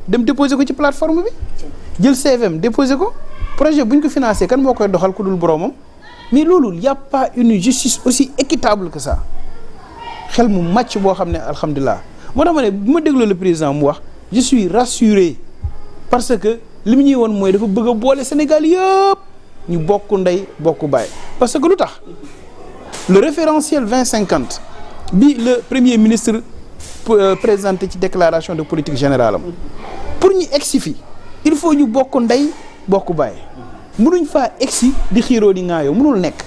dem déposer ko ci plateforme bi jël CVM déposer ko projet bu ñu ko financé kan moo koy doxal ku dul boromam mais loolu y a pas une justice aussi équitable que ça xel mu màcc boo xam ne alhamdulilah moo tax ma ne bu ma dégloo le président mu wax je suis rassuré parce que li mu ñuy woon mooy dafa bëgg a boole Sénégal yëpp ñu bokk ndey bokk baay parce que lu tax le référentiel 2050 bi le premier ministre présenté ci déclaration de politique générale am pour ñu egsi fi il faut ñu bokk ndey bokk baay mënuñ faa egsi di xiiroo di ŋaayoo mënul nekk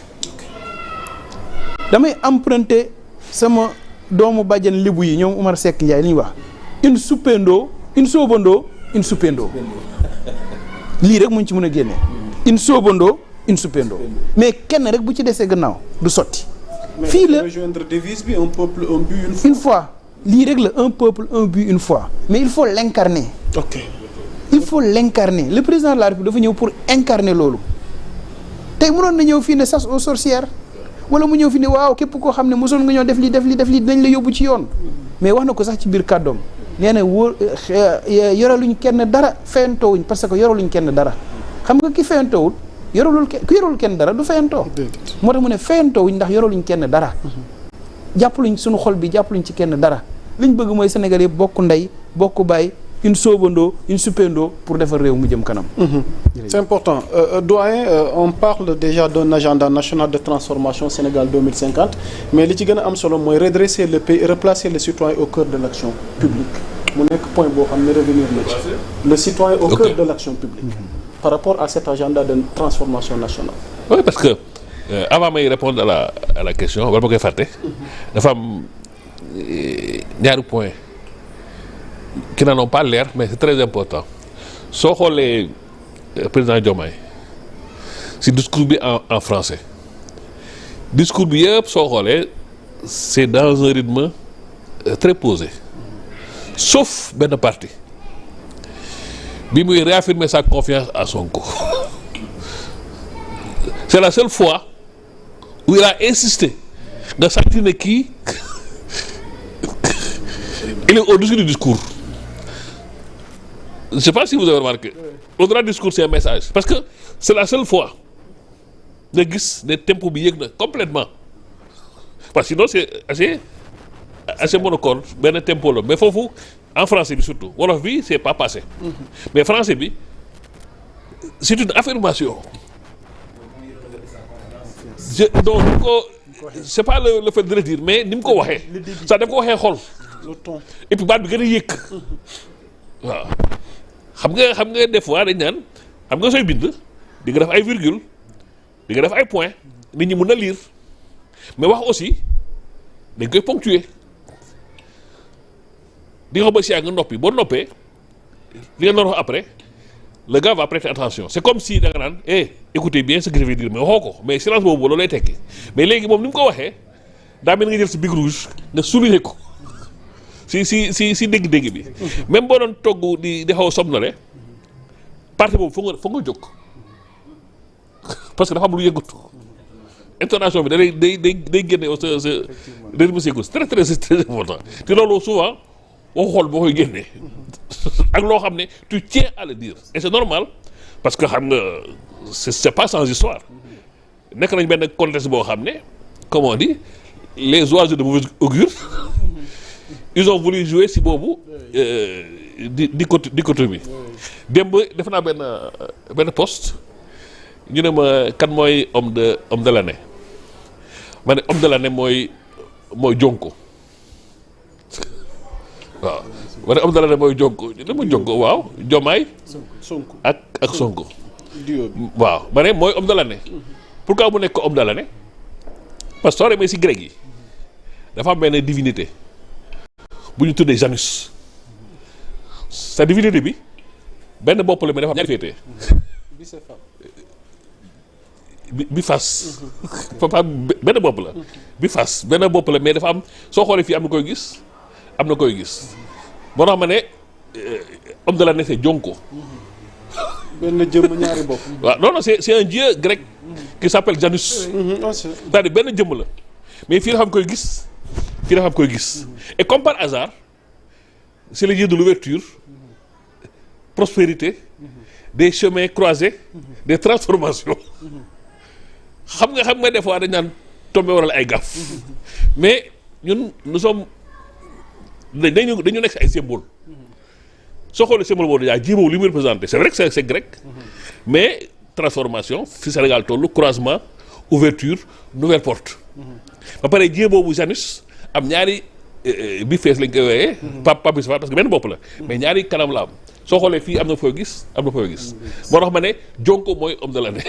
damay emprunter sama doomu bàjjan libu yi ñoom Umar Seck Ndiaye li ñuy wax une suppendoo une soobandoo une suppendoo lii rek muñ ci mën a génnee une soobandoo une suppendoo mais kenn rek bu ci desee gannaaw du sotti fii la rejoindre devise bi un peuple un but une fois lii rek la un peuple un but une fois mais il faut l'incarner ok il faut l'incarner le président de la République dafa ñëw pour incarner loolu tey mënoon na ñëw fii ne chasse aux sorcières wala mu ñëw fi ne waaw képp koo xam ne mosoon nga ñoo def lii dinañ la yóbbu ci yoon mais wax na ko sax ci biir kàddoom nee na wóor yoraluñ kenn dara fayantowuñ parce que yoraluñ kenn dara xam nga ki fayantowul ku yoralul kenn dara du fayantoo moo tax mu ne fayantowuñ ndax yoraluñ kenn dara jàppaluñ suñu xol bi jàppaluñ ci kenn dara liñ bëgg mooy Sénégal yëpp bokk ndey bokk baay une soobandoo une suppendoo pour defar réew mu jëm kanam. C'est important. Doyen, on parle déjà d'un agenda national de transformation Sénégal 2050 mais li ci gën a am solo mooy redresser le pays et replacer le citoyen au cœur de l'action publique mu nekk point boo xam ne revenir na ci le citoyen au cœur de l'action publique par rapport à cet agenda de transformation nationale. Oui, parce que avant may répondre à la question wala ma koy fàtte dafa am ñaari point qui n'en ont pas l'air mais c'est très important soo xoolee président Diomaye si discours bi en français discours bi yëpp soo xoolee c'est dans un rythme très posé sauf benn partie bi muy réaffirmer sa confiance à Sonko c'est la seule fois où il a insisté nga sentir ne kii il est au-dessus du discours. Je ne sais pas si vous avez remarqué. Au-delà du discours, c'est un message. Parce que c'est la seule fois nga gis ne tempo bi yéeg na complètement. Parce que sinon c'est assez monocorde benn tempo la mais foofu en français bi surtout wolof bi c'est pas passé. Mais français bi c'est une affirmation. Donc ni ko c'est pas le fait de le dire mais ni mu ko waxee. ça daf ko waxee xol. Le ton. Et puis baat bi gën a yéeg waaw. xam nga des fois dañ naan xam nga sooy bind di nga def ay virgule di nga def ay point nit ñi mën a lire mais wax aussi dañ koy ponctuer di nga xam ba si nga noppi boo noppee li nga wax après le gars va prêter attention c'est comme si da nga naan écoutez bien ce que je vais dire mais waxoo ko mais silence boobu loolu lay tekki mais léegi moom ni mu ko waxee daa mel nga jël si bic rouge nga souligner ko si dégg-dégg bi même boo doon togg di xaw a somnolé partie boobu foog nga jóg parce que dafa am lu yëngatu intonation bi day génne au sa rythme séquence très très très important te loolu souvent waxu xool boo koy génnee ak loo xam ne tu tiens à le dire et c'est normal parce que xam nga c'est pas sans histoire nekk nañ benn contexte boo xam ne comme on dit les oiseaux de mauvais augure ils ont voulu jouer si boobu dichotomie démb def naa benn poste ñu ne ma kan mooy homme de l'année ma ne homme de l'année mooy Jonko waaw ma ne homme de l'année mooy Jonko ñu ne ma Jonko waaw Diomaye Sonko ak Sonko waaw ma ne mooy homme de l'année pourquoi mu nekk homme de l'année parce que soo demee si grec yi dafa am benn divinité bu ñu tuddee Janus sa divinité bi benn bopp la mais dafa am ñaari féete bi fas papa benn bopp la bi fas benn bopp la mais dafa am soo xoolee fii am na koy gis moo tax ma ne homme de l'année c'est Jonko benn jëmm ñaari bopp waaw non c'est un dieu grec qui s'appelle Janus c'est-à-dire benn jëmm la mais fii dafa am koy gis fii dafa am koy gis et comme par hasard c'est le dieu de l'ouverture prospérité, des chemins croisés, des transformations. xam nga des fois dañ naan tombé waral ay gaaf mais nous sommes dañu nekk ay symbole soo xoolee symbole boobu déjà ji boobu li muy représenté c'est vrai que c'est grec mais transformation fi Sénégal tollu croisement ouverture nouvelle porte ba pare ji boobu Janus am ñaari bi fees lañ koy wooyee Pape Bichra parce que benn bopp la mais ñaari kanam la am soo xoolee fii am na foo gis moo tax ma ne Jonko mooy homme de l'année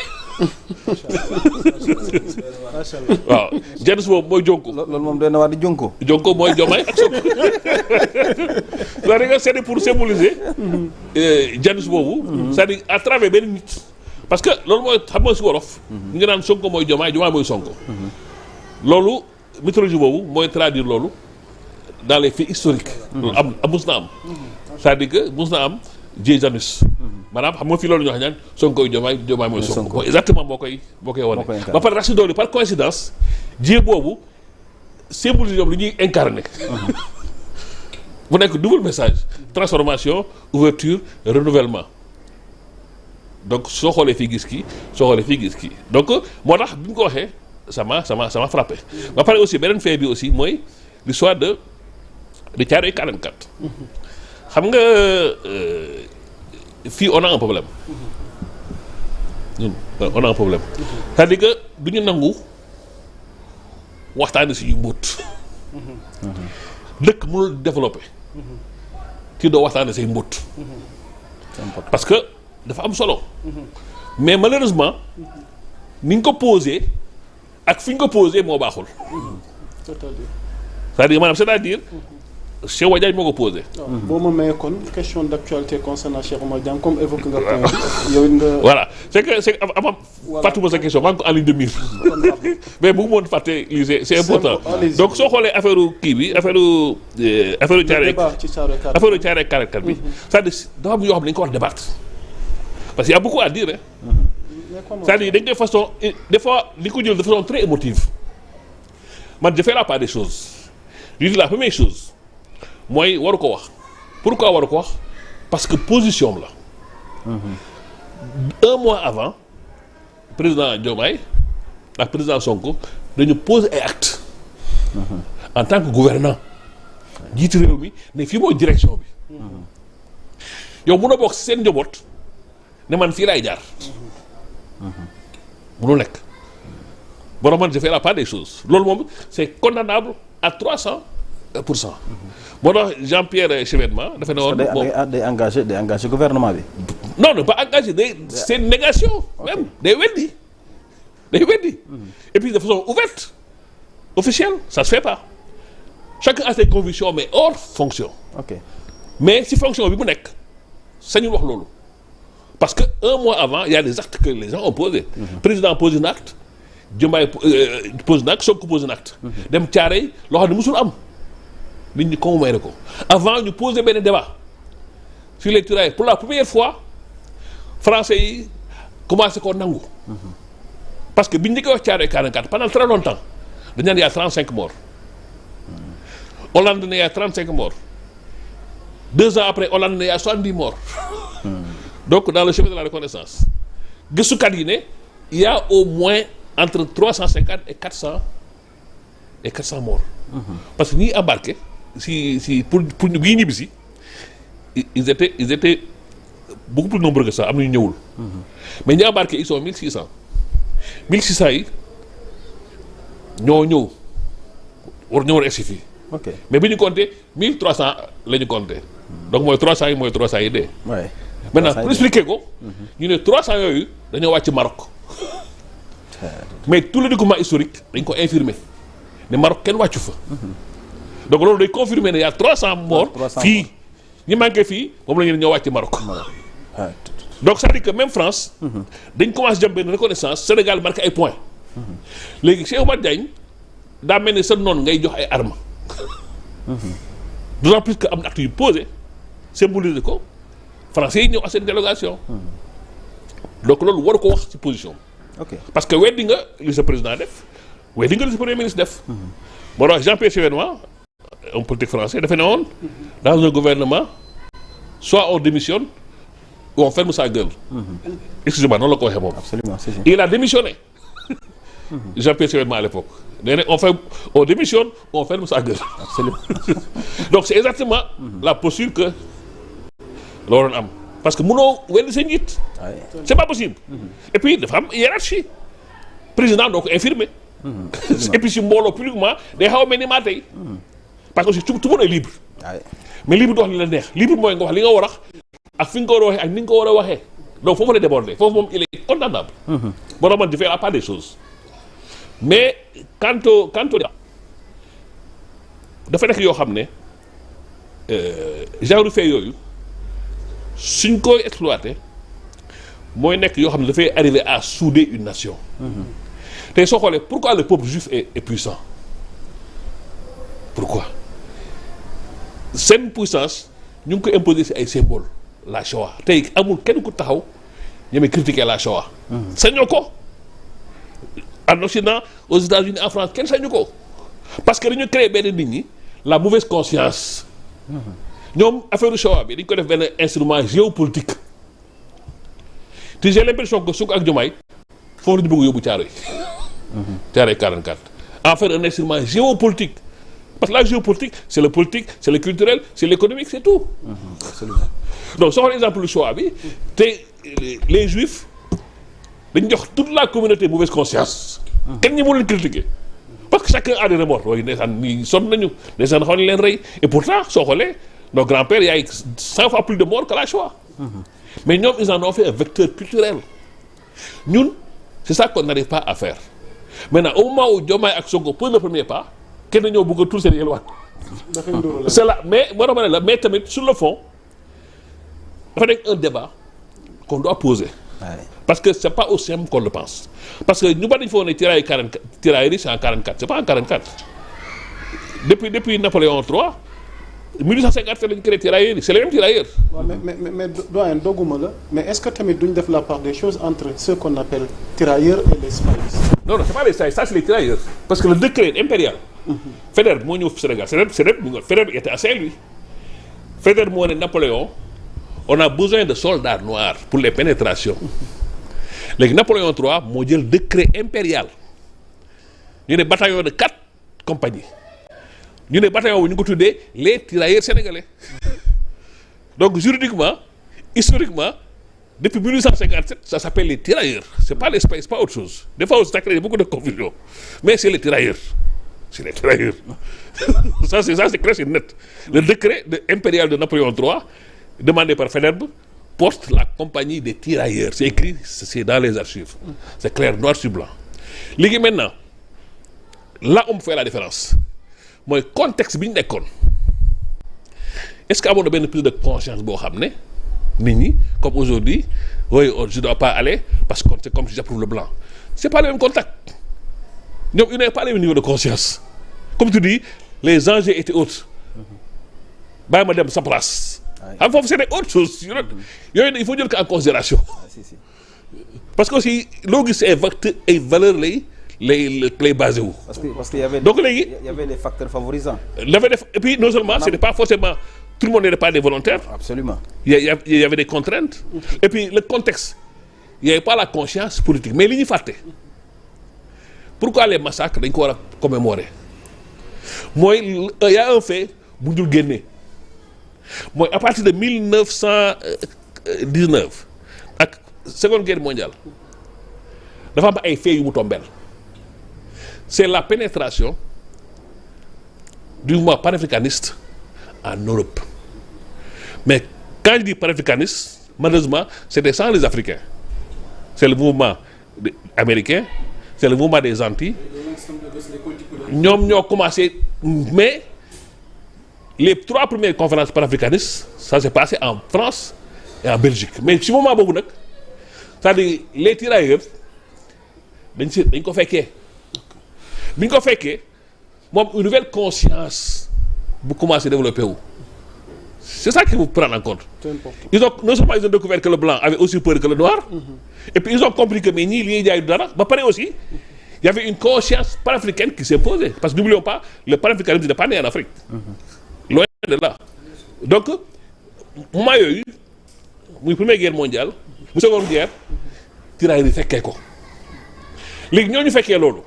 waaw Janus boobu mooy Jonko. loolu moom doy na waa di Jonko. Jonko mooy Diomaye ak Sonko c'est-à-dire pour symboliser Janus boobu. c'est-à-dire à travers benn nit. parce que loolu mooy xam nga si wolof. ñu ngi naan Sonko mooy Diomaye mooy Sonko. loolu mythologie boobu mooy traduire loolu dans les faits historiques. loolu mus na am. c'est-à-dire que mus na am Janus. maanaam xam nga fii loolu ñu wax ñaan Sonko Diomaye mooy Sonko mooy exactement moo koy wane. ba pare rax si doole par coïncidence ji boobu symbolise ñoom lu ñuy incarné. mu nekk double message transformation ouverture renouvellement donc soo xoolee fii gis kii donc moo tax bi ñu ko waxee ça m'a frappé. ba pare aussi beneen fait bi aussi mooy l'histoire de Thiaroye 44. xam nga fii on a un problème on a un problème c'est-à-dire que du ñu nangu waxtaane suñu mbóot dëkk mënul développé ci doo waxtaane say mbóot parce que dafa am solo mais malheureusement ni ñu ko posé ak fi ñu ko posé moo baaxul c'est-à-dire Cheikh Oumar Diagne moo ko posé. boo ma mayee kon question d'actualité concernant Cheikh Oumar Diagne comme évoqué nga point bi yow nga. voilà c'est que avant fàttuma sa question maa ngi ko en ligne de mire mais bu moon fàtte lii c'est important donc soo xoolee affaire kii bi affaire Thiaroye 44 bi c'est-à-dire dafa am yoo xam ne dañu ko war débattre parce qu'il y a beaucoup à dire c'est-à-dire dañ koy façon des fois li ko jël de façon très émotive man je fais la part des choses je dis la première chose mooy waru ko wax pourquoi waru ko wax parce que position la un mois avant président Diomaye ak président Sonko dañu poser ay actes en tant que gouvernant jiitu réew mi ne fii mooy direction bi yow mun a bokk ci seen njaboot ne man fii laay jaar munu nekk borom man je fais la part des choses loolu moom c'est condamnable à 300%. moo tax Jean-Pierre Chevènement dafa ne woon day engagé gouvernement bi. non pas engagé c'est une négation. même day weddi et puis de façon ouverte officielle ça se fait pas chacun a ses convictions mais hors fonction. mais si fonction bi mu nekk sañul wax loolu parce que un mois avant il y a des actes que les gens ont posés. Président pose un acte Diomaye pose un acte Sonko pose un acte. dem Thiaroye loo xam ne musul am. nit ñi convaincre ko avant ñu poser benn débat sur les tirailles pour la première fois français yi commencé koo nangu parce que biñ ñu koy wax Thiaroye 44 pendant très longtemps dañ naan y a 35 morts Hollande ne y a 35 morts 2 ans après Hollande ne y a 70 morts donc dans le chemin de la reconnaissance gëstukat yi ne il y a au moins entre 350 et 400 morts parce que ñi embarqué si pour ñu bii ñibbi si ils étaient beaucoup plus nombreux que ça am na ñu ñëwul mais ñi embarqué ils sont 1600 yi ñoo ñëw ñoo war a egsi fii mais bi ñu compté 1300 la ñu compté donc mooy 300 yi dee maintenant pour expliquer ko ñu ne 300 yooyu dañoo wàcc Maroc mais tout le document historique dañ ko infirmer ne Maroc kenn wàccu fa donc loolu day confirmer ne y a 300 morts fii ñi manqué fii moom la ñu ne ñoo wàcc Maroc donc c'est-à-dire que même France dañ commencé jëm benn reconnaissance Sénégal marqué ay points léegi Cheikh Oumar Diagne daa mel ni sa noonu ngay jox ay armes d'autant plus que am na acte yu posé symboliser ko français yi ñëw à seen délégation donc loolu waru ko wax ci position parce que weddi nga li sa président def weddi nga li sa premier ministre def moo tax Jean-Pierre Chevènement un politique français dafa ne woon dans un gouvernement soit on démissionne ou on ferme sa gueule. Excusez-moi noonu la ko waxee moom. Absolument, c'est ça. Il a démissionné. Jean-Pierre Chevènement à l'époque. On démissionne, on ferme sa gueule. Absolument. Donc c'est exactement la posture que la waroon am parce que mënoo wenn sa njiit. Ouais. C'est pas possible. Et puis dafa am hiérarchie. Président doo ko infirmer. Et puis si mbooloo publiquement day xaw a mel ni maa tey. Parce que aussi tout le monde est libre. Ouais. Mais libre du wax li la neex libre mooy nga wax li nga war a wax ak fi nga ko war a waxee ak ni nga ko war a waxee donc foofu la déborder foofu moom il est condamnable. Bon man je fais la part des choses. Mais quant au dafa nekk yoo xam ne genre fait yooyu suñ koy exploité mooy nekk yoo xam ne dafay arriver à souder une nation. Tey soo xoolee pourquoi le peuple juif est puissant pourquoi seen puissance ñu ngi ko imposer ci ay symboles la Shoah tey amul kenn ku taxaw ñeme critiquer la Shoah. sañoo ko. En Occident, aux États-Unis, en France, kenn sañu ko parce que dañu créé benn nit ñi la mauvaise conscience ñoom affaire Shoah bi dañ ko def benn instrument géopolitique te j'ai l'impression que Sonko ak Diomaye foofu la ñu bëgg yóbbu Thiaroye. Thiaroye 44 en faire un instrument géopolitique parce que la géopolitique c'est le politique c'est le culturel c'est l'économique c'est tout. Absolument. Donc soo xoolee exemple lu Shoah bi te les juifs dañ jox toute la communauté mauvaise conscience. kenn ñi mu leen critiquer parce que chacun a des remords waaye ndeysaan nii sonn nañu ndeysaan xaw nañ leen rey et pourtant soo xoolee nos grands-pères y a 100 fois plus de morts que la Shoah. Mais ñoom ils en ont fait un vecteur culturel ñun c'est ça qu'on n'arrive pas à faire maintenant au moment où Diomaye ak Sonko posent le premier pas kenn ñoo bëgg a tuur seen yelwaan. C'est là mais moo tax ma ne la mais tamit sur le fond dafa nekk un débat qu'on doit poser. Ouais. Parce que c'est pas aussi simple qu'on le pense parce que ñu bari dañu foog ne tirailleurs c'est en 44 c'est pas en 44 depuis Napoléon III 1857 lañu créé tirailleurs c'est les mêmes tirailleurs. Ouais, mais doyen dogguma la mais est-ce que tamit duñ def la part des choses entre ceux qu'on appelle tirailleurs et les spies. Non c'est pas les spies ça c'est les tirailleurs parce que le décret impérial. Faidherbe moo ñëw Sénégal Faidherbe était à Saint-Louis Faidherbe moo ne Napoléon. On a besoin de soldats noirs pour les pénétrations léegi Napoléon III moo jël décret impérial ñu ne bataillon de 4 compagnies ñu ne bataillon bu ñu ko tuddee les tirailleurs sénégalais donc juridiquement historiquement depuis 1857 ça s'appelle les tirailleurs c'est pas les spies c'est pas autre chose des fois ça crée beaucoup de confusion mais c'est les tirailleurs ça c'est clair c'est net le décret impérial de Napoléon III demandé par Faidherbe porte la compagnie des tirailleurs c'est écrit c'est dans les archives c'est clair noir sur blanc léegi maintenant là on fait la différence mooy contexte bi ñu nekkoon est-ce que amoon na benn prise de conscience boo xam ne nit ñi comme aujourd'hui oui je dois pas aller parce que c'est comme si j'approuve le blanc c'est pas le même contact ñoom ils n'avaient pas le même niveau de conscience comme tu dis les enjeux étaient autres bàyyi ma dem sa place xam foofu c'est autre chose yooyu il faut jël ko en considération parce que aussi loo gis ay valeurs lay basé wu. parce que y avait donc léegi y avait des facteurs favorisants. et puis non seulement c'était pas forcément tout le monde n'était pas des volontaires. Absolument. Il y avait des contraintes et puis le contexte il y avait pas la conscience politique mais li ñu fàtte pourquoi les massacres dañ ko war a commémorer mooy y a un fait bu dul génne mooy à partir de 1919 ak seconde guerre mondiale dafa am ay faits yu mu tombeel c'est la pénétration du mouvement panafricaniste en Europe mais quand je dis panafricaniste malheureusement c'était sans les Africains c'est le mouvement américain c'est le mouvement des Antilles ñoom ñoo commencé mais les 3 premières conférences panafricanistes ça s'est passé en France et en Belgique mais ci moment boobu nag c'est-à-dire les tirailleurs dañ ko fekkee bi ñu ko fekkee moom une nouvelle conscience bu commencé développer wu c'est ça qu'il faut prendre en compte. C'est important. Ils ont non seulement ils ont découvert que le blanc avait aussi peur que le noir et puis ils ont compris que mais ñii li ñuy jaay du dara ba pare aussi il y avait une conscience panafricaine qui s'est posée parce que n'oublions pas le panafricanisme n'est pas né en Afrique loin de là donc moment yooyu muy première guerre mondiale mu seconde guerre tirailleurs yi fekkee ko léegi ñooñu fekkee loolu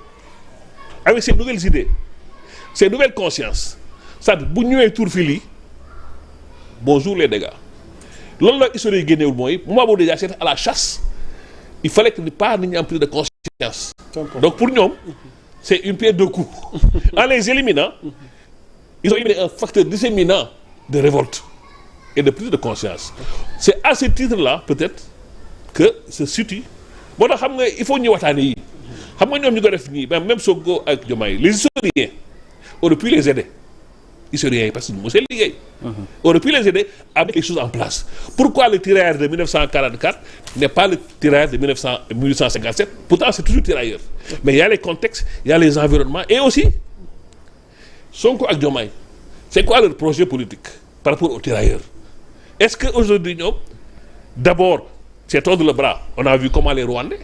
avec ces nouvelles idées ces nouvelles consciences c'est-à-dire bu ñëwee tour fii lii bonjour les dégâts loolu la histoire yi génnewul mooy moment boobu déjà c'était à la chasse il fallait que pas nit ñi am prise de conscience donc pour ñoom c'est une pierre deux coups en les éliminant ils ont éliminé un facteur disséminant de révolte et de prise de conscience c'est à ce titre-là peut-être que se situe moo tax xam nga il faut ñu waxtaane yi xam nga ñoom ñu ko def nii même Sonko ak Diomaye les historiens auraient pu les aider historiens yi parce que mu seen liggéey auraient pu les aider à mettre les choses en place pourquoi le tirailleur de 1944 n'est pas le tirailleur de 1857 pourtant c'est toujours tirailleur mais il y a les contextes il y a les environnements et aussi Sonko ak Diomaye c'est quoi leur projet politique par rapport aux tirailleurs est-ce que aujourd'hui ñoom d'abord c'est tordre le bras on a vu comment les Rwandais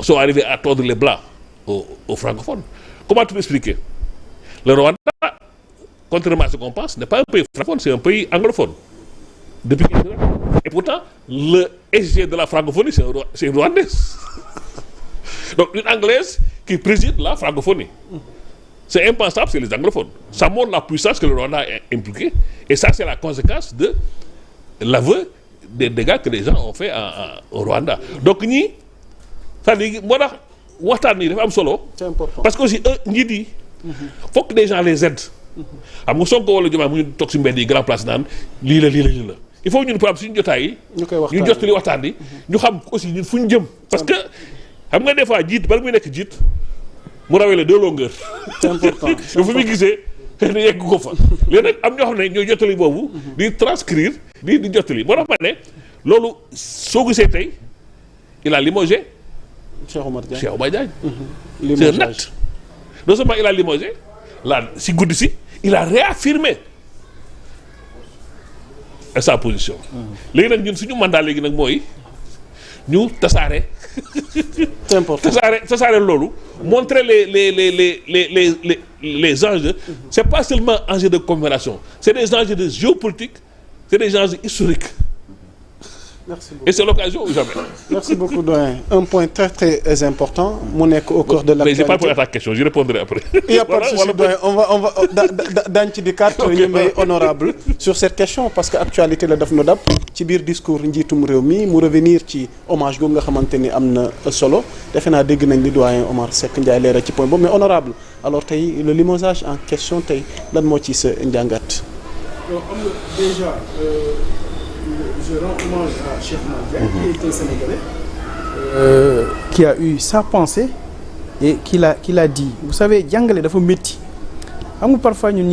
sont arrivés à tordre les bras aux francophones comment tu peux expliquer le Rwanda contrairement à ce qu'on pense n'est pas un pays francophone c'est un pays anglophone depuis quelques années et pourtant le SG de la francophonie c'est une Rwandaise donc une Anglaise qui préside la francophonie c'est impensable c'est les anglophones ça montre la puissance que le Rwanda est impliqué et ça c'est la conséquence de l'aveu des dégâts que les gens ont fait au Rwanda donc ñii c'est-à-dire moo tax waxtaan nii dafa am solo c'est important parce que aussi njiit yi faut que des gens les aident xam nga Sonko wala Diomaye mu ñu toog si mbedd yi grand place naan lii la il faut ñun par exemple suñu jotaay yi ñu jottali waxtaan yi ñu xam aussi ñun fu ñu jëm parce que xam nga des fois jiit bala muy nekk jiit mu rawee la deux longueurs c'est important fu muy gisee xëy na yegg ko fa léegi nag am ñoo xam ne ñooy jottali boobu di transcrire di jottali moo tax ma ne loolu soo gisee tey il a limogé Cheikh Oumar Diagne c'est un acte non seulement il a limogé là si guddi si il a réaffirmé sa position léegi nag ñun suñu mandat léegi nag mooy ñu tasaare c'est important tasaare loolu montrer les enjeux c'est pas seulement enjeux de commémoration c'est des enjeux de géopolitique c'est des enjeux historiques merci beaucoup et c'est l'occasion ou jamais merci beaucoup doyen un point très très important mu nekk au cœur de l'actualité mais j'ai pas répondu à ta question je répondrai après il y a pas de souci doyen on va daañu ci dikkaat ñu may honorable sur cette question parce que actualité la daf nu dab ci biir discours njiitum réew mi mu revenir ci hommage googu nga xamante ni am na solo defe naa dégg nañ li doyen Omar Seck Ndiaye leeral ci point boobu mais honorable alors tey le limogeage en question tey lan moo ci sa njàngat. donc am na déjà je rends hommage à Cheikh Oumar Diagne qui est un Sénégalais qui a eu sa pensée et qui l'a dit vous savez jàngale dafa métti xam nga parfois ñun